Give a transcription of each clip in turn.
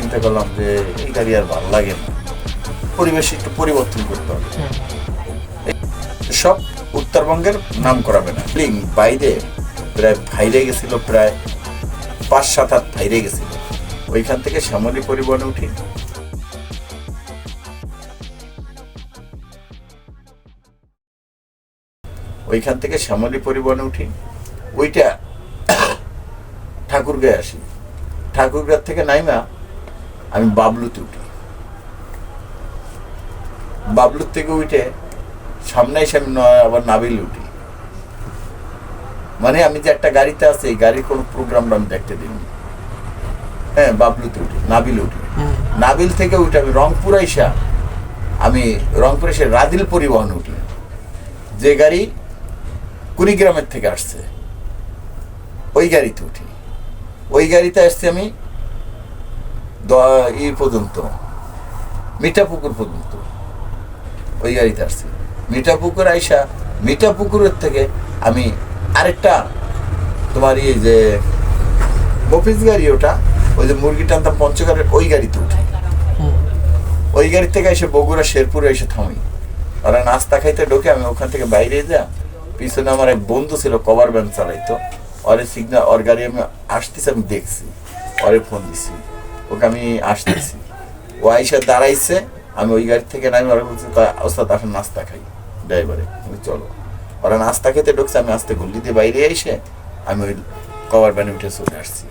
চিন্তা করলাম যে এই গাড়ি আর ভালো লাগে না, পরিবেশ একটু পরিবর্তন করতে হবে। সব উত্তরবঙ্গের নাম করাবে না, বাইরে প্রায় ভাইরে গেছিল, প্রায় 5-7 ভাইরে গেছিল। ওইখান থেকে শ্যামলী পরিবহনে উঠি, ওইটা ঠাকুরগাঁয়ে আসি। ঠাকুরগাঁ থেকে নাইমা আমি বাবলুতে উঠি, বাবলুর থেকে উঠে সামনে এসে আমি আবার নাবিল উঠি। মানে আমি যে একটা গাড়িতে আছি, এই গাড়ির কোনো প্রোগ্রামটা আমি দেখতে দিইনি। হ্যাঁ, বাবলুতে উঠি, নাবিল উঠি, নাবিল থেকে উঠে আমি রংপুর এসে রাদিল পরিবহন উঠি, যে গাড়ি কুড়িগ্রামের থেকে আসছে, ওই গাড়িতে উঠি। ওই গাড়িতে আসছি আমি পর্যন্ত, মিঠাপুকুর পর্যন্ত ওই গাড়িতে আসছি। মিঠাপুকুরের থেকে আমি আরেকটা তোমার যে অফিস গাড়ি, ওটা ওই যে মুরগি টানতাম পঞ্চগড়ের, ওই গাড়িতে উঠি। ওই গাড়ি থেকে এসে বগুড়া শেরপুরে এসে থামি। ওরা নাস্তা খাইতে ঢোকে, আমি ওখান থেকে বাইরে যা, পিছনে আমার এক বন্ধু ছিল, কভার ভ্যান চালাইতো, ওর গাড়ি আমি আসতেছি, আমি দেখছি, ওরে ফোন দিছি, ওকে আমি আসতেছি, ও আইসা দাঁড়াইছে, আমি ওই গাড়ি থেকে নামি, ওরা বলছি ওস্তাদ আসেন নাস্তা খাই, ড্রাইভারে চলো। ওরা নাস্তা খেতে ঢুকছে, আমি আস্তে গুল্লি দিয়ে বাইরে এসে আমি ওই কভার ভ্যানে উঠে চলে আসছি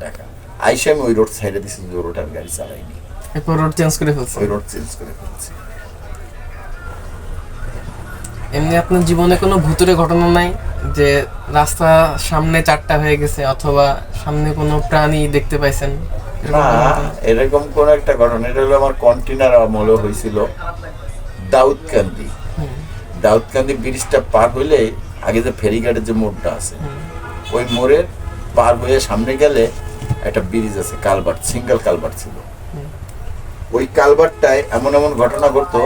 ঢাকা। আইসে আমি ওই রোড সাইডে দিছি, যে রোড আমি গাড়ি চালাইনি, রোড চেঞ্জ করে ফেলছি। ওই রোড চেঞ্জ করে ফেলছি। এমনি আপনার জীবনে কোনো ভুতুরে ঘটনা নাই, যে রাস্তা সামনে 4টা হয়ে গেছে অথবা সামনে কোনো প্রাণী দেখতে পাইছেন? না, এরকম কোন একটা ঘটনা, এটা হলো আমার কন্টেনার আমলে হয়েছিল দাউদকান্দি ব্রিজটা পার হইলে আগে যে ফেরিঘাটের যে মোড়টা আছে, ওই মোড়ের পার হয়ে সামনে গেলে একটা ব্রিজ আছে, কালভার্ট, সিঙ্গেল কালভার্ট ছিল। ওই কালভার্টটায় এমন ঘটনা ঘটতো,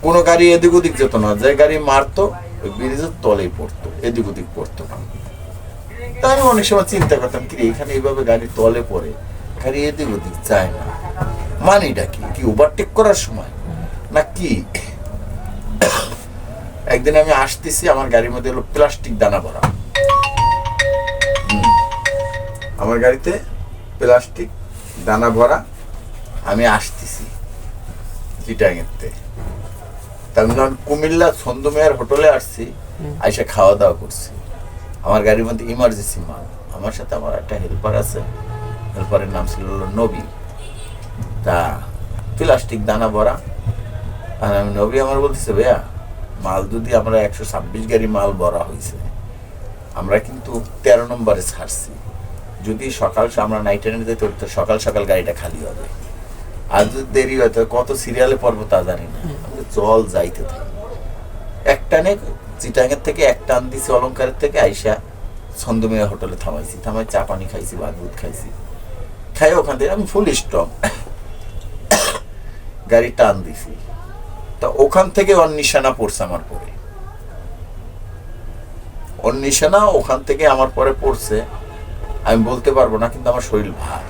কোনো গাড়ি এদিক ওদিক যেত না, যে গাড়ি মারতো ওই ব্রিজের তলেই পড়তো, এদিক ওদিক পড়তো না। তাই আমি অনেক সময় চিন্তা করতাম, কি এখানে এইভাবে গাড়ি তলে পড়ে, গাড়ি এদিক ওদিক যায় না, মানিটা কি ওভারটেক করার সময় না কি? একদিন আমি আসতেছি, আমার গাড়ির মধ্যে হলো প্লাস্টিক দানা ভরা, আমার গাড়িতে প্লাস্টিক দানা ভরা। আমি আসতেছি চিটাগাংতে, আমি যখন কুমিল্লা ছন্দমেয়ার হোটেলে আসছি, আইসা খাওয়া দাওয়া করছি, আমার গাড়ির মধ্যে ইমার্জেন্সি মাল, আমার সাথে আমার একটা হেল্পার আছে, হেল্পারের নাম ছিল নবী। তা প্লাস্টিক দানা ভরা, আর আমি নবী আমার বলতেছে, ভাইয়া মাল যদি আমরা 126 গাড়ি মাল ভরা হয়েছে, আমরা কিন্তু 13 নম্বরে ছাড়ছি, যদি সকাল আমরা নাইট ট্রেনে যেতে তো সকাল গাড়িটা খালি হবে, আর যদি দেরি হয় তো কত সিরিয়ালে পড়বো তা জানি না, জল যাইতে থাকি। একটানে চিটাগাং থেকে এক টান দিছি, অলঙ্কারের থেকে আইসা ছন্দমিয়া হোটেলে থামাই চা পানি খাইছি, ভাত দুধ খাইছি, খাই ওখান থেকে আমি ফুল স্টপ গাড়ি টান দিছি। তা ওখান থেকে ওর নিশানা পড়ছে আমার পরে, ওর নিশানা ওখান থেকে আমার পরে পড়ছে, আমি বলতে পারবো না, কিন্তু আমার শরীর ভার,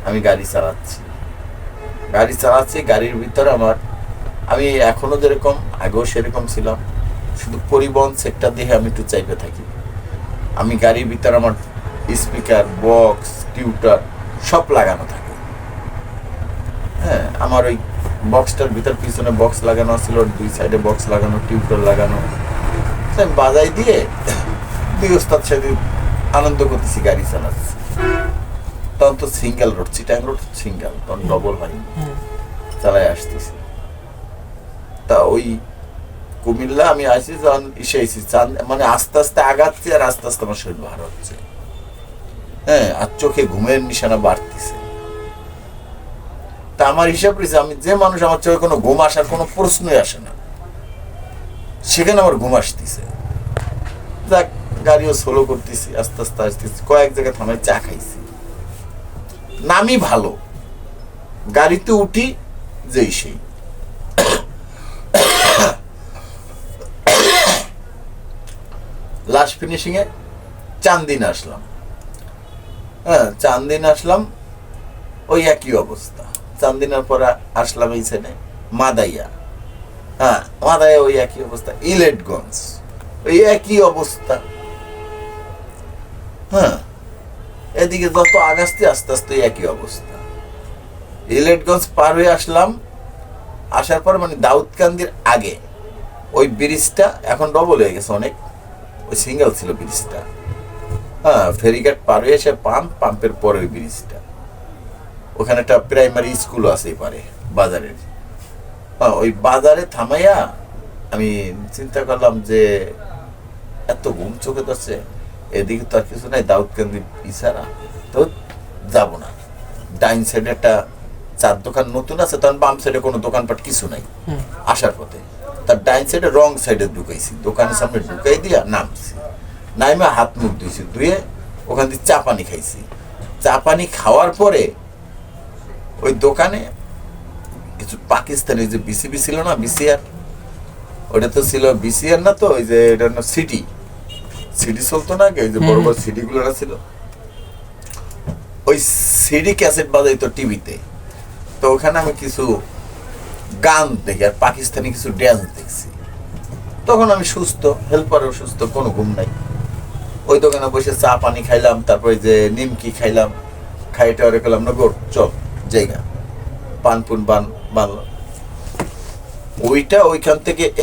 আমি গাড়ি চালাচ্ছি, গাড়ির ভিতরে আমি এখনো যেরকম, আগেও সেরকম ছিলাম, শুধু পরিবহন সেক্টর দিয়ে আমি একটু চাইপে থাকি। আমি গাড়ির ভিতরে আমার স্পিকার, বক্স, টিউটার সব লাগানো থাকে। হ্যাঁ, আমার ওই বক্সটার ভিতর পিছনে বক্স লাগানো ছিল, 2 সাইডে বক্স লাগানো, টিউটার লাগানো, আমি বাজাই দিয়ে দুই ওস্তাদ সাথে আনন্দ করতেছি, গাড়ি চালাচ্ছি। তখন তো single road, Chittagong road single, তখন ডবল হয়নি, চালাই আসতেছি। তা ওই কুমিল্লা আমি আসি, যখন এসেছি মানে আস্তে আস্তে আগাচ্ছি, আর আস্তে আস্তে আমার শরীর ভার হচ্ছে, হ্যাঁ, আর চোখে ঘুমের নিশানা বাড়তেছে। তা আমার হিসাব করেছি, আমি যে মানুষ, আমার চোখে কোনো ঘুম আসার কোনো প্রশ্নই আসে না, সেখানে আমার ঘুম আসতেছে। যাক, গাড়িও স্লো করতেছি, আস্তে আস্তে আসতেছি, কয়েক জায়গায় থামায় চা খাইছি, নামি ভালো, গাড়িতে উঠি যেই সেই। লাস্ট ফিনিশিং এ চান্দিনা আসলাম। হ্যাঁ, চান্দিনা আসলাম, ওই একই অবস্থা। চান্দিনার পরে আসলাম এই সাইডে মাদাইয়া, হ্যাঁ মাদাইয়া ওই একই অবস্থা, ইলেটগঞ্জ ওই একই অবস্থা। হ্যাঁ, এদিকে যত আগাস্তে আস্তে আস্তে একই অবস্থা। ইলেটগঞ্জ পার হয়ে আসলাম, আসার পর মানে দাউদকান্দির আগে ওই ব্রিজটা এখন ডবল হয়ে গেছে অনেক, ওই সিঙ্গেল ছিল ব্রিজটা। হ্যাঁ, ফেরিঘাট পার হয়ে এসে পাম্পের পরে ওই ব্রিজটা, ওখানে একটা প্রাইমারি স্কুল আছে এপারে বাজারের। হ্যাঁ, ওই বাজারে থামাইয়া আমি চিন্তা করলাম যে এত ঘুম চোখে ধরছে, এদিকে তো আর কিছু নাই, দাউদকান্দি ইশারা তো যাবো না। ডাইন সাইডে একটা চার দোকান নতুন আছে, তখন বাম সাইডে কোনো দোকানপাট কিছু নাই। আসার পথে তার ডাইন সাইডে রং সাইডে ঢুকাইছি, দোকানের সামনে ঢুকাই দিয়া নামছি, নাইমে হাত মুখ ধুইছি, ধুয়ে ওখান থেকে চা পানি খাইছি। চা পানি খাওয়ার পরে ওই দোকানে কিছু পাকিস্তানি যে বিসিবি ছিল না, বিসিআর, ওটা তো ছিল বিসিআর না, তো ওই যে এটা সিটি চলতো না, ওই যে বড় বড় সিডি গুলো ছিল, ওই সিডি ক্যাসেট বাজাইতো টিভিতে। তো ওখানে আমি কিছু গান দেখি আর পাকিস্তানি কিছু ড্যান্স দেখছি। তখন আমি সুস্থ, হেল্পারও সুস্থ, কোনো ঘুম নাই। ওই দোকানে বসে চা পানি খাইলাম, তারপরে যে নিমকি খাইলাম, খাইটা ওরে খেলাম না, গোট চল জায়গা পানপুন বানলাম। ওইটা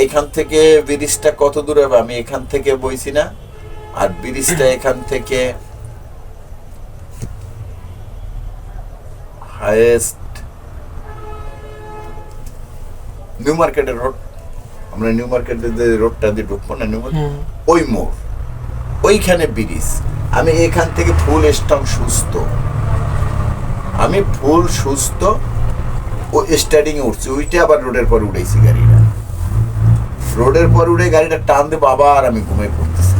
এইখান থেকে ব্রিজটা কত দূরে হবে, আমি এখান থেকে বইছি না, আর ব্রিজটা এখান থেকে হাইয়েস্ট নিউ মার্কেটের রোড, আমরা নিউ মার্কেটের যে রোডটা দিয়ে ঢুকবো না, নিউ মার্কেট ওই মোড়, ওইখানে ব্রিজ। আমি এখান থেকে ফুল স্ট্রং সুস্থ, আমি ফুল সুস্থ, ও স্টার্টিং এ উঠছি, ওইটা আবার রোডের পর উঠেছি গাড়িটা, রোডের পর উঠে গাড়িটা টান দেবো, আবার আমি ঘুমিয়ে পড়তেছি।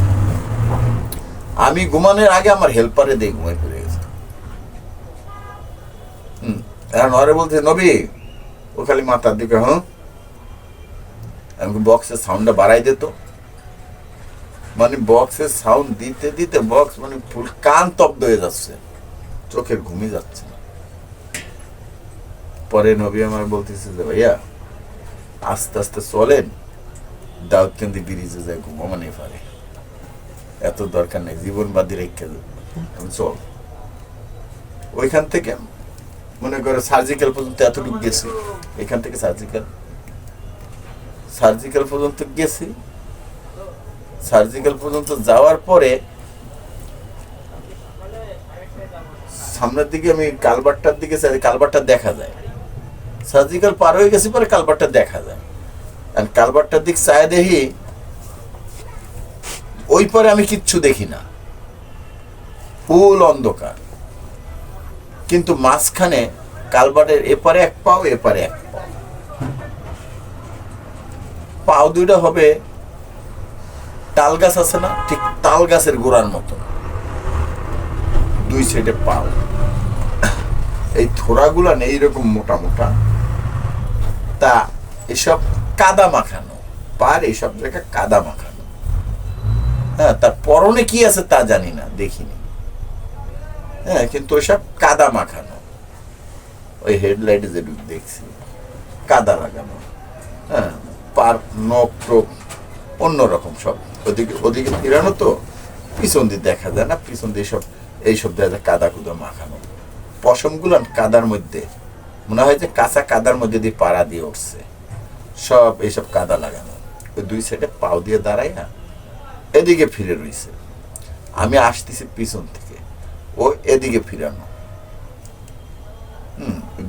আমি ঘুমানোর আগে আমার হেল্পারে দিয়ে ঘুমিয়ে পড়ে গেছে। এখন ওরে বলছে নবী, ও খালি মাথার দিকে, হ্যাঁ আমাকে বক্সের সাউন্ডটা বাড়াই দিত, মানে বক্সের সাউন্ড দিতে দিতে বক্স মানে ফুল কান তব্দ হয়ে যাচ্ছে, চোখের ঘুমিয়ে যাচ্ছে না। পরে নবী আমার বলতেছে যে ভাইয়া আস্তে আস্তে চলেন, দাউদকান্দি ব্রিজে যায় ঘুমানো পারে, এত দরকার নেই, জীবন বাদী রেখে চল। ওইখান থেকে মনে করে সার্জিক্যাল পর্যন্ত এতটুকু গেছি, এখান থেকে সার্জিক্যাল পর্যন্ত গেছি। সার্জিক্যাল পর্যন্ত যাওয়ার পরে সামনের দিকে আমি কালভার্টটার দিকে চাই, কালভার্টটা দেখা যায়, সার্জিক্যাল পার হয়ে গেছি পরে কালভার্টটা দেখা যায়, আর কালভার্টটার দিক চায় দেখি, ওই পরে আমি কিচ্ছু দেখি না, ফুল অন্ধকার, কিন্তু মাঝখানে কালভার্টের এপারে এক পাও এপারে এক পাও, পাও দুইটা হবে তাল গাছ আছে না, ঠিক তাল গাছের গোড়ার মতো, দুই সাইডে পাও, এই থোড়াগুলা নেই এইরকম মোটা মোটা, তা এসব কাদা মাখানো, পার এইসব জায়গা কাদা মাখানো। হ্যাঁ, তার পরনে কি আছে তা জানি না, দেখিনি। হ্যাঁ, কিন্তু ওইসব কাদা মাখানো, ওই হেডলাইটে যে দেখছি কাদা লাগানো। হ্যাঁ, পার নখ টোক অন্যরকম সব, ওদিকে ফিরানো তো, পিছন দিয়ে দেখা যায় না, পিছন দিয়ে এইসব দেখা যায় কাদা কুদা মাখানো, পশমগুলো কাদার মধ্যে, মনে হয় যে কাঁচা কাদার মধ্যে দিয়ে পাড়া দিয়ে উঠছে, সব এইসব কাদা লাগানো। ওই দুই সাইডে পাও দিয়ে দাঁড়াই না, এদিকে ফিরে রয়েছে, আমি আসতেছি পিছন থেকে, ও এদিকে ফিরানো,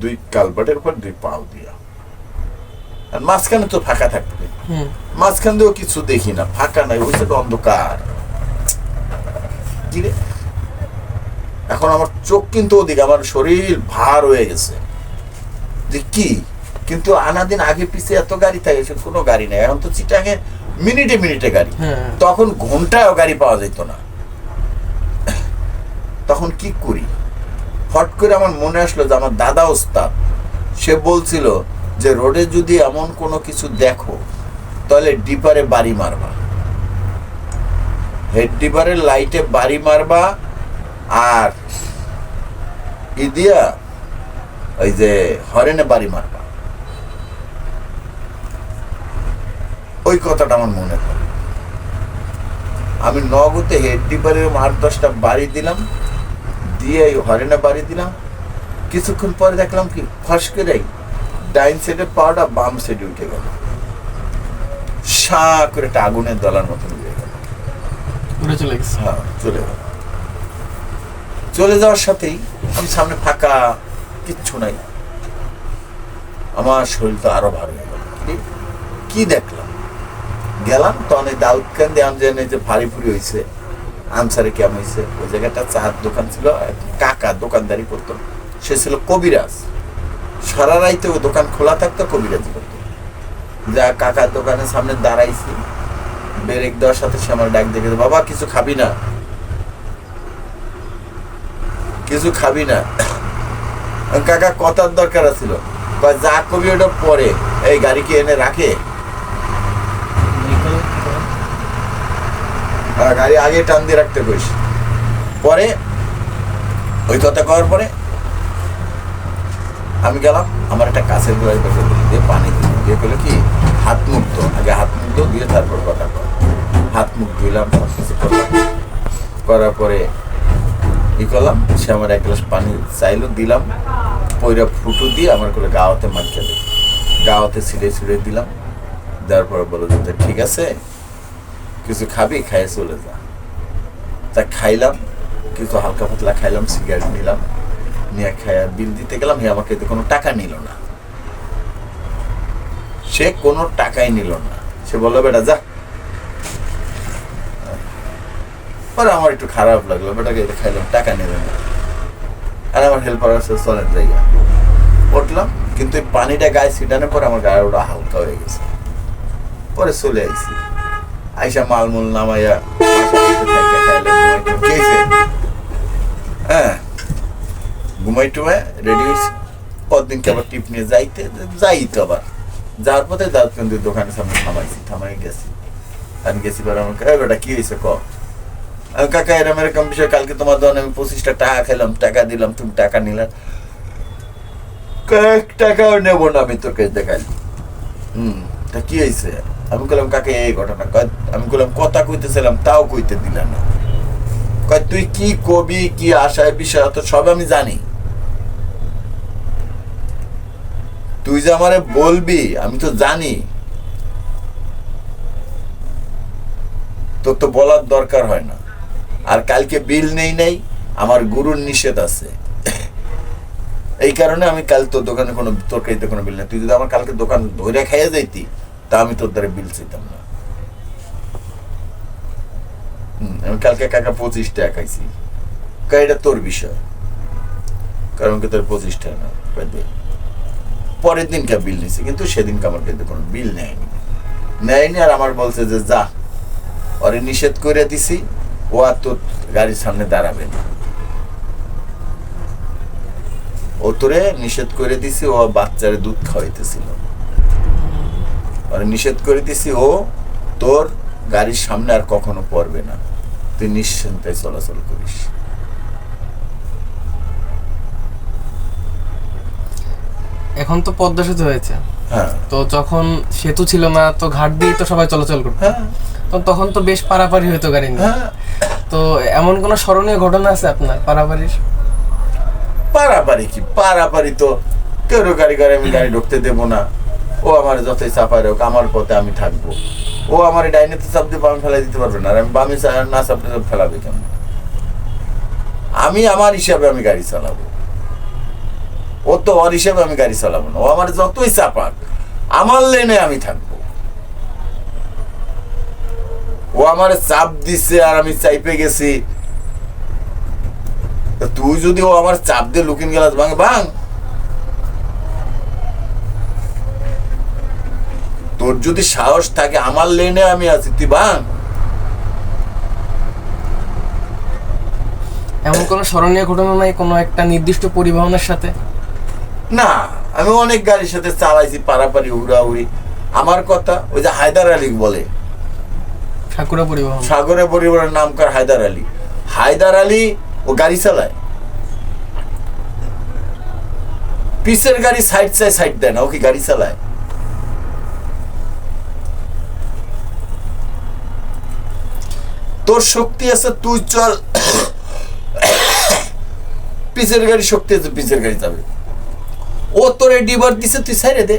দুই কালভার্টের পর দুই পাও দিয়া, আর মাঝখানে তো ফাঁকা থাকবে, মাঝখান দিয়েও কিছু দেখি না, ফাঁকা নাই, ওই সাইড অন্ধকার। কিরে, এখন আমার চোখ কিন্তু ওদিকে, আমার শরীর ভার হয়ে গেছে যে কি, কিন্তু আনাদিন আগে পিছে এত গাড়ি থাকে, কোনো গাড়ি নেই, এখন তো চিটাঙে মিনিটে মিনিটে গাড়ি, তখন ঘন্টায়ও গাড়ি পাওয়া যেত না। তখন কি করি, হট করে আমার মনে আসলো যে আমার দাদা ওস্তাদ, সে বলছিল যে রোডে যদি এমন কোনো কিছু দেখো তাহলে ডিপারে বাড়ি মারবা, হেড ডিপারের লাইটে বাড়ি মারবা, আর ইদিয়া ওই যে হরেনে বাড়ি মারবা, ওই কথাটা আমার মনে পড়ে। আমি নগদে হেড ডিপারের 8-10টা বাড়ি দিলাম, দিয়ে এই হরেনে বাড়ি দিলাম। কিছুক্ষণ পরে দেখলাম কি ফস করে ডাইন সাইডের পাওয়াটা বাম সাইডে উঠে গেল, সা করে একটা আগুনের দলার মতন উঠে গেল, উড়ে চলে গেছে। হ্যাঁ চলে গেল। চলে যাওয়ার সাথেই আমি সামনে ফাঁকা, কিচ্ছু নাই। আমার শরীরটা আরো ভালো হয়ে গেল। কি দেখলাম, গেলাম তখন এই দাউদকান্দি আমি জানি যে ভারী ফুরি হয়েছে, আনসারে কেমন হয়েছে। ওই জায়গাটা চার দোকান ছিল, কাকা দোকানদারি করতো, সে ছিল কবিরাজ। সারা রাইতে ওই দোকান খোলা থাকতো, কবিরাজি করতো। যা কাকার দোকানের সামনে দাঁড়াইছি, ব্রেক দেওয়ার সাথে সে আমার ডাক দেখে, বাবা কিছু খাবি না, কিছু খাবি না? কাকা কথার দরকার ছিল, যা কবি ওটা পরে, এই গাড়ি কি এনে রাখে? গাড়ি আগে টান দিয়ে রাখতে কইস। পরে ওই কথা করার পরে আমি গেলাম, আমার একটা কাছের গ্লাস দিয়ে পানি দিয়ে পেলে কি হাত মুখ তো, আগে হাত মুখ দিয়ে তারপর কথা কর। হাত মুখ ধুইলাম, সব কিছু করলাম, করার পরে ই করলাম। সে আমার এক গ্লাস পানি চাইলো, দিলাম। পয়রা ফুটো দিয়ে আমার করে গাওয়াতে মাখিয়ে দিল, গাওয়াতে ছিঁড়ে দিলাম। দেওয়ার পরে বলো যে ঠিক আছে, কিছু খাবি, খাইয়ে চলে যা। তা খাইলাম, কিছু হালকা পাতলা খাইলাম, সিগারেট নিলাম, নিয়ে খাইয়া বিল দিতে গেলাম। হে আমাকে কোনো টাকা নিল না, সে কোনো টাকাই নিল না। সে বললো বেটা যা। পরে আমার একটু খারাপ লাগলো, বেটাকে খাইলাম, টাকা নেবে না। আর আমার হেল্পার আছে, চলেন জায়গা উঠলাম। কিন্তু এই পানিটা গায়ে ছিটানোর পরে আমার গায়ে ওটা হালকা হয়ে গেছে। পরে চলে আইসি, আইসা মালমূল নামাইয়া হ্যাঁ ঘুমাই টুমায় রেডি হয়েছি। পরদিনকে আবার টিপ নিয়ে যাই তো আবার যাওয়ার পথে দাউদকান্দি দোকানের সামনে থামাই গেছি। আমি গেছি পরে আমাকে, বেটা কি হয়েছে ক? কাকা এরম এরকম বিষয়, কালকে তোমার দোকানে আমি 25টা টাকা খেলাম, টাকা দিলাম, তুমি টাকা নিলাম। কয়েক টাকাও নেবো না আমি তোকে দেখাই। তা কি হয়েছে? আমি বললাম কাকে এই ঘটনা। আমি বললাম কথা কইতেছিলাম, তাও কইতে দিলা না। তুই কি কবি, কি আশায় বিষয় তো সব আমি জানি, তুই যে আমারে বলবি আমি তো জানি, তোর তো বলার দরকার হয় না। আর কালকে বিল নেই, আমার গুরুর নিষেধ আছে, এই কারণে আমি কাল তোর দোকানে কোনো তরকারিতে কোনো বিল নেই। তুই যদি আমার কালকে দোকান ধরে খাইয়ে যাইতি, তা আমি তোর দ্বারা বিল চাইতাম না। আমি কালকে কাকা 25 টাকা খাইছি, এটা তোর বিষয়, কারণ কি তোর 25 টাকা না। পরের দিনকে বিল নিছি, কিন্তু সেদিনকে আমার কিন্তু কোনো বিল নেয়নি। আর আমার বলছে যে যা, ওরে নিষেধ করে দিছি, ও আর তোর গাড়ির সামনে দাঁড়াবে না। ও তোরে নিষেধ করে দিছি, ও বাচ্চারে দুধ খাওয়াইতেছিল, ওরে নিষেধ করে দিছি, ও তোর গাড়ির সামনে আর কখনো পড়বে না, তুই নিশ্চিন্তায় চলাচল করিস। এখন তো পদ্মা সেতু হয়েছে, হ্যাঁ, তো যখন সেতু ছিল না, তো ঘাট দিয়ে তো সবাই চলাচল করতো, হ্যাঁ, তো তখন তো বেশ পারাপারি হতো গাড়ি নিয়ে। হ্যাঁ। তো এমন কোন স্মরণীয় ঘটনা আছে আপনার পারাপারির? পারাপারি কি, পারাপারি তো কেউ গাড়ি আমি গাড়ি ঢুকতে দেবো না। ও আমার যতই চাপায় হোক, আমার পথে আমি থাকবো। ও আমার ডাইনেতে চাপ দিয়ে বামে ফেলাই দিতে পারবে না, আর আমি বামে না চাপলে ফেলাবে কেন? আমি আমার হিসাবে আমি গাড়ি চালাবো, ও তো ওর হিসাবে আমি গাড়ি চালাবো না। ও আমার যতই চাপাক, আমার লেনে আমি থাকবো। ও আমার চাপ দিচ্ছে আর আমি চাইপে গেছি, তুই যদি ও আমার চাপ দিয়ে লুকিং গেলাস ভাঙ, তোর যদি সাহস থাকে, আমার লেনে আমি আছি, তুই ভাঙ। এমন কোন স্মরণীয় ঘটনা নাই কোনো একটা নির্দিষ্ট পরিবহনের সাথে? না, আমি অনেক গাড়ির সাথে চালাইছি পারাপারি, উড়াউড়ি। আমার কথা ওই যে হায়দার আলী বলে, ঠাকুরা পরিবহন, সাগরে পরিবহনের নামকার হায়দার আলী। হায়দার আলী ও গাড়ি চালায়, পিছের গাড়ি সাইড চাই সাইড দেয় না, ও কি গাড়ি চালায়? তোর শক্তি আছে তুই চল, পিছের গাড়ি শক্তি আছে পিছের গাড়ি যাবে। ও তোরে ডিবার দিছে তুই সাইরে দে,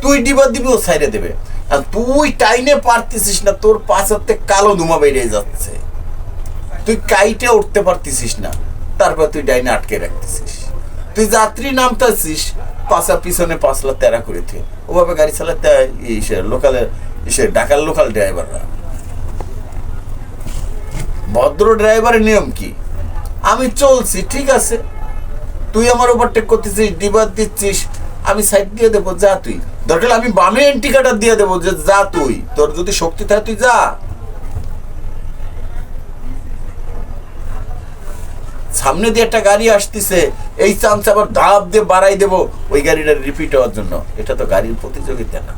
তুই ডিবার দিবি ও সাইরে দেবে। আর তুই টাইনে পারতেছিস না, তোর পাশাতে কালো ধুমা বেরিয়ে যাচ্ছে, তুই কাইটে উঠতে পারতেছিস না, তারপর তুই ডাইনে আটকে রাখতেছিস। তুই যাত্রী নামতেছিস, পাশা পিছনে পাঁচলা তেরা করে তুই ওভাবে গাড়ি চালাতে লোকালে ঢাকার লোকাল ড্রাইভাররা। ভদ্র ড্রাইভারের নিয়ম কি? আমি চলছি ঠিক আছে, তুই আমার ওভারটেক করতেছিস, ডিবার দিচ্ছিস, আমি সাইড দিয়ে দেবো, যা তুই। দরকার আমি বামে এন্টিকাটার দিয়ে দেবো যে যা তুই, তোর যদি শক্তি থাকে তুই যা। সামনে দিয়ে একটা গাড়ি আসতেছে, এই চান্স আবার ধাপ দিয়ে বাড়াই দেবো ওই গাড়িটা রিপিট হওয়ার জন্য। এটা তো গাড়ির প্রতিযোগিতা না।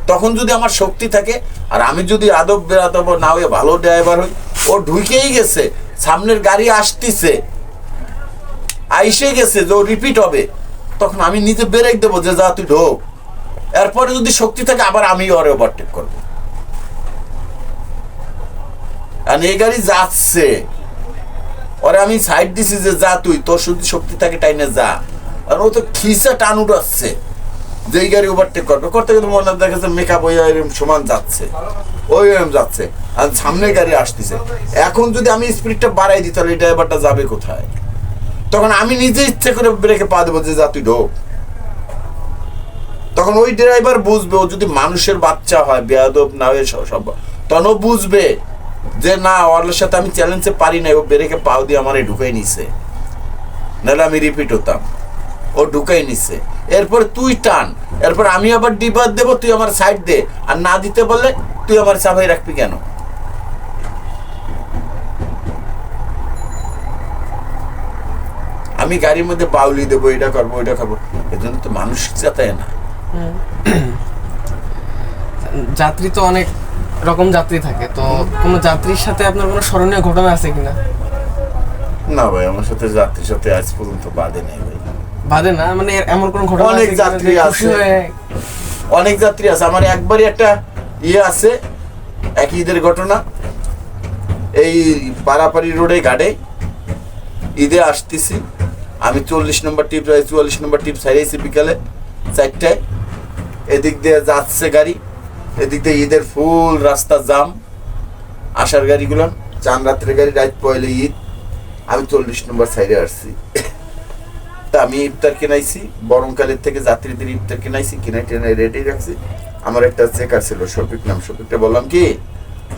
তখন যদি আমার শক্তি থাকে আর আমি যদি আদব বেরাদব না হয়ে ভালো ড্রাইভার হই, ও ঢুকেই গেছে, সামনের গাড়ি আসতেছে, আইসে গেছে যে ও রিপিট হবে, তখন আমি নিজে ব্রেক দেবো যে যা তুই ঢোক। এরপরে যদি শক্তি থাকে আবার আমি ওরে ওভারটেক করবো। আর এই গাড়ি যাচ্ছে, ওরে আমি সাইড দিছি যে যা তুই, তোর যদি শক্তি থাকে টাইনে যা। আর ও তো খিসা টান উঠাচ্ছে যে এই গাড়ি ওভারটেক করবে, করতে গেলে মনে দেখা যাচ্ছে মেকআপ হয়ে সমান যাচ্ছে, ওই যাচ্ছে, আর সামনে গাড়ি আসতেছে। এখন যদি আমি স্পিডটা বাড়াই দিই তাহলে এই ড্রাইভারটা যাবে কোথায়? তখন আমি নিজে ইচ্ছে করে ব্রেকে পা দেবো যে যা তুই ঢোক। তখন ওই ড্রাইভার বুঝবে, ও যদি মানুষের বাচ্চা হয়, বেয়াদব না হয়ে সব, তখন ও বুঝবে যে না, ওর সাথে আমি চ্যালেঞ্জে পারি না, ও ব্রেকে পাও দিয়ে আমার ঢুকাই নিছে, নাহলে আমি রিপিট হতাম। ও ঢুকাই নিছে, এরপরে তুই টান, এরপর আমি আবার ডিবার দেবো, তুই আমার সাইড দে। আর না দিতে বললে তুই আমার চাপাই রাখবি কেন? আমি গাড়ির মধ্যে বাউলি দেবো, এটা করবো ওইটা খাবো, এজন্য তো মানুষ যাতায় না। যাত্রী তো অনেক রকম যাত্রী থাকে, তো কোনো যাত্রীর সাথে আপনার কোনো স্মরণীয় ঘটনা আছে কিনা? না ভাই, আমার সাথে যাত্রীর সাথে আজ পর্যন্ত বাদে নেই ভাই। বাদে না মানে এমন কোন ঘটনা? অনেক যাত্রী আছে, অনেক যাত্রী আছে। আমার একবারই একটা আছে, এক ঈদের ঘটনা। এই পারাপাড়ি রোডে ঘাটে ঈদে আসতেছি আমি, 40 নম্বর টিপ 44 নম্বর টিপ ছাড়িয়েছি বিকালে 4টায়। এদিক দিয়ে যাচ্ছে গাড়ি, এদিক দিয়ে ঈদের ফুল রাস্তা জাম, আসার গাড়িগুলো, চান রাত্রের গাড়ি, রাত পয়লে ঈদ। আমি 40 নম্বর সাইডে আসছি। তা আমি ইফতার কেনাইছি, গরমকালের থেকে যাত্রীদের ইফতার কেনাইছি, কিনাই টেনাই রেডি রাখছি। আমার একটা চেকার ছিল, শফিক নাম। শফিকটা বললাম কি,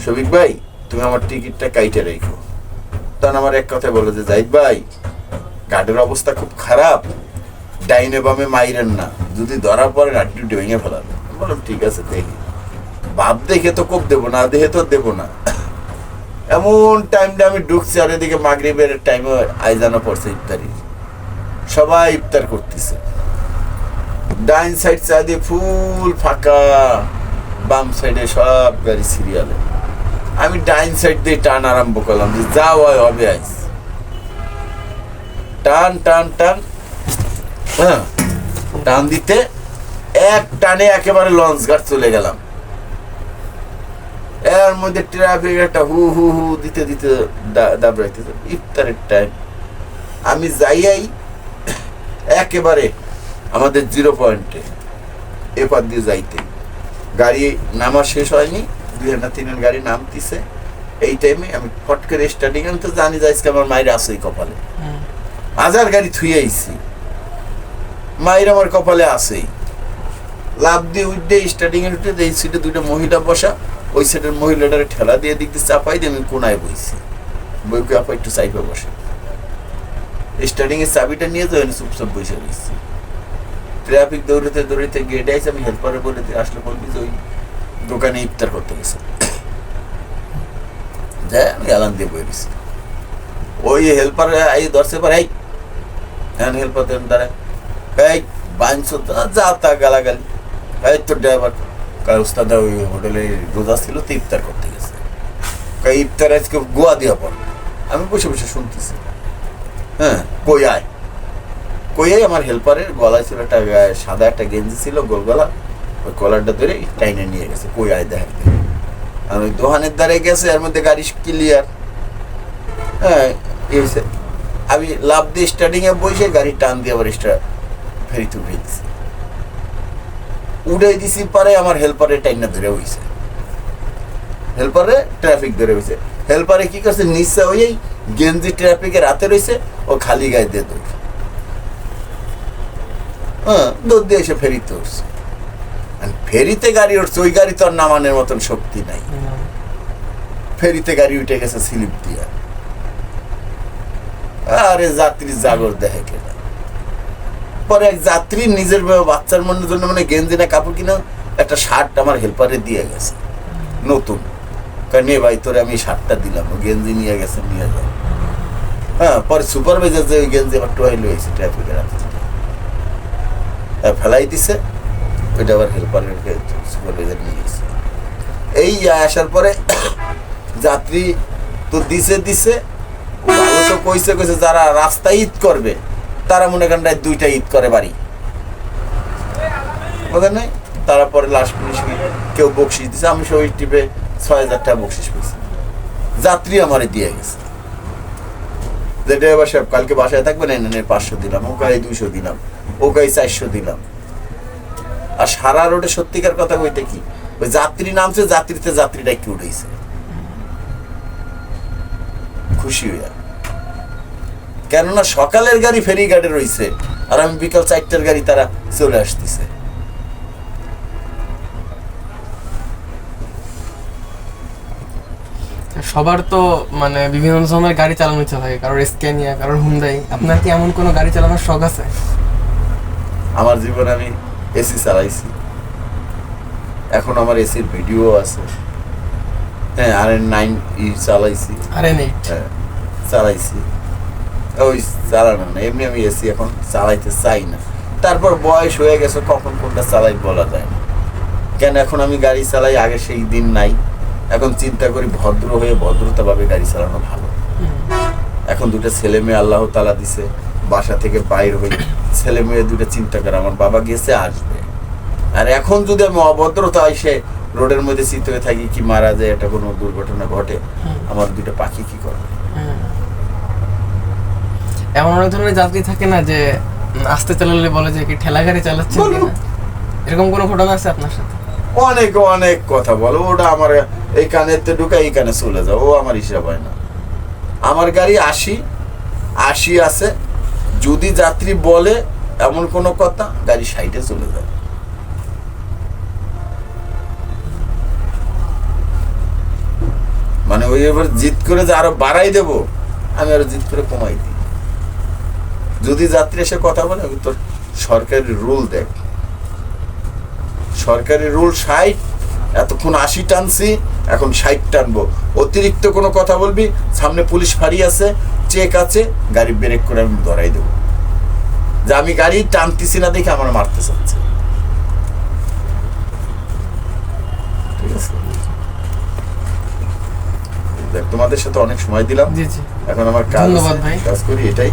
শফিক ভাই তুমি আমার টিকিটটা কাইটে রেখো। তখন আমার এক কথা বলো যে জাহিদ ভাই, গাড়ির অবস্থা খুব খারাপ, ডাইনে বামে মাইরেন না, যদি ধরা পড়ে গাড়ি ভেঙে ফেলাবে। বললাম ঠিক আছে দেখি, ভাব দেখে তো কোপ দেবো না, দেখে তো দেবো না। এমন টাইমটা আমি ঢুকছি, আর এদিকে মাগরিবের টাইমে আইজানো পড়ছে ইফতারি, সবাই ইফতার করতেছে। ডাইন সাইড চাঁদে ফুল ফাঁকা, বাম সাইডে সব গাড়ি সিরিয়ালে। আমি ডাইন সাইড দিয়ে টান আরম্ভ করলাম যে যা হয় হবে আইস, টান টান টান, হ্যাঁ টান দিতে এক টানে একেবারে লঞ্চ ঘাট চলে গেলাম। এর মধ্যে ট্রাফিক একটা হু হু হু দিতে দিতে দাবড়াইতেছে। ইফতারের টাইম, আমি যাইয়াই একেবারে আমাদের 0 পয়েন্টে এপার দিয়ে যাইতে, গাড়ি নামা শেষ হয়নি, 2 না 3 গাড়ি নামতিছে। এই টাইমে আমি ফট করে স্টার্টিং, আমি তো জানি যে আজকে আমার মায়ের আসেই কপালে, 1000 গাড়ি থুয়ে আইছি, মায়ের আমার কপালে আসেই। লাভ দিয়ে উঠে স্টার্টিং এ উঠে এই সিটে 2টা মহিলা বসা, ওই সিটের মহিলাটারে ঠেলা দিয়ে দিক দিয়ে চাপাই দিয়ে আমি কোনায় বইছি, বইকে আপা একটু চাইপে বসে স্টার্টিং এর চাবিটা নিয়ে তো চুপচাপ বসে রয়েছি। ট্রাফিক দৌড়াতে দৌড়াতে গেটে আইসি, আমি হেল্পারে বলে আসলে বলবি যে ওই দোকানে ইফতার করতে গেছে, যাই আমি আলান দিয়ে বই দিছি। ওই হেল্পার আই ধরছে পর, এই হেল্পার দাঁড়ায়, এই বাঞ্ছো যা তা গালাগালি। এই তো ড্রাইভার কার উস্তাদা ওই হোটেলে রোজা ছিল তো ইফতার করতে গেছে, ইফতার আজকে গোয়া দিয়া পড়। আমি বসে বসে শুনতেছি। হ্যাঁ, কই আয় আমার হেল্পারের গলায় ছিল একটা সাদা একটা গেঞ্জি ছিল গোল গলা, ওই কলারটা ধরে টাইনে নিয়ে গেছে, কই আয় দেখা। আর ওই দোকানের দ্বারে গেছে, এর মধ্যে গাড়ি ক্লিয়ার। হ্যাঁ, আমি লাভ দিয়ে স্টার্টিং এ বসে গাড়ি টান দিয়ে আবার ফেরিতে উঠে দিছি, উড়াই দিছি পারে আমার হেল্পারে টাইনা ধরে হইছে, হেল্পারে ট্রাফিক ধরে হইছে। হেল্পারে কি করছে, নিচে ওই গেঞ্জি ট্রাফিকের রাতে রয়েছে, ও খালি গায়ে দিয়ে দৌড়, হ্যাঁ দৌড় দিয়ে এসে ফেরিতে উঠছে। ফেরিতে গাড়ি উঠছে, ওই গাড়ি তো আর নামানোর মতন শক্তি নাই। ফেরিতে গাড়ি উঠে গেছে স্লিপ দিয়া। আরে যাত্রী জাগর দেখে কেনা। পরে এক যাত্রী নিজের বাচ্চার মনের জন্য মানে গেঞ্জি না কাপড় কিনা একটা শার্ট আমার হেল্পারে দিয়ে গেছে নতুন, কারণ এ ভাই তোরে আমি শার্টটা দিলাম, ও গেঞ্জি নিয়ে গেছে, নিয়ে যাও। হ্যাঁ, পরে সুপারভাইজার যে ওই গেঞ্জি আবার টোয়াই লইছে ট্রাফিকের হাতে ফেলাই দিছে, ওইটা আবার হেল্পারের সুপারভাইজার নিয়ে গেছে। এই আসার পরে যাত্রী তো দিছে ভালো তো কইছে যারা রাস্তায় ঈদ করবে তারা মনে করেন দুইটা ঈদ করে বাড়ি, বোঝেন নাই? তারা পরে লাস্ট পুলিশ কেউ বকশিস দিছে, আমি সেই টিপে 6,000 টাকা বকশিস পেয়েছি, যাত্রী আমারে দিয়ে গেছে। যে ড্রাইভার সাহেব কালকে বাসায় থাকবেন, এনে 500 দিলাম, ও গাড়ি 200 দিলাম, ও গাড়ি 400 দিলাম। আর সারা রোডে সত্যিকার কথা কইতে কি, ওই যাত্রী নামছে, যাত্রীটা একটু উঠেছে খুশি হইয়া, কেননা সকালের গাড়ি ফেরি গাড়ি রয়েছে, আর আমি বিকাল 4টার গাড়ি তারা চলে আসতেছে। সবার তো মানে বিভিন্ন ধরনের গাড়ি চালানো ইচ্ছা থাকে, কারোর স্ক্যানিয়া, কারোর হুন্ডাই। আপনার কি এমন কোনো গাড়ি চালানোর শখ আছে? আমার জীবনে আমি এসি চালাইছি, এখন আমার এসির ভিডিও আছে। হ্যাঁ, RN9 চালাইছি, হ্যাঁ চালাইছি। ওই চালানো না, এমনি আমি এসি এখন চালাইতে চাই না। তারপর বয়স হয়ে গেছে, কখন কোনটা চালাই বলা যায় না। কেন এখন আমি গাড়ি চালাই, আগে সেই দিন নাই। এখন চিন্তা করি ভদ্র হয়ে ভদ্রতাভাবে গাড়ি চালানো ভালো। এখন দুটো ছেলে মেয়ে আল্লাহ তাআলা দিছে, বাসা থেকে বাইর হই, ছেলে মেয়ে দুটো চিন্তা করে আমার বাবা গেছে আসবে। আর এখন যদি আমি অভদ্রতা এসে রোডের মধ্যে চিত হয়ে থাকি, কি মারা যায়, এটা কোনো দুর্ঘটনা ঘটে, আমার দুটো পাখি কি করবে? এমন অনেক ধরনের যাত্রী থাকে না যে আস্তে চালালে বলে যে কি ঠেলা গাড়ি চালাচ্ছে কিনা, এরকম কোনো ঘটনা আছে আপনার সাথে? অনেক কথা বলো, ওটা আমার এই কানেতে ঢুকা এই কানে চলে যাও, ও আমার হিসাব হয় না। আমার গাড়ি 80 আছে, যদি যাত্রী বলে এমন কোনো কথা, গাড়ি 60-এ চলে যাবে। মানে ওই এবার জিদ করে যে আরো বাড়াই দেব, আমি আরো জিদ করে কমাই দিই। যদি যাত্রী এসে কথা বলে, তোর সরকারি রুল দেখ, সরকারি রুল 60, এতক্ষণ 80 টানছি, এখন 60 টানবো। অতিরিক্ত কোনো কথা বলবি, সামনে পুলিশ ফাঁড়ি আছে, চেক আছে, গাড়ি ব্রেক করে আমি ধরাই দেবো যে আমি গাড়ি টানতেছি না দেখে আমার মারতে চাচ্ছে। ঠিক আছে, দেখ তোমাদের সাথে অনেক সময় দিলাম, এখন আমার কাজ করি এটাই।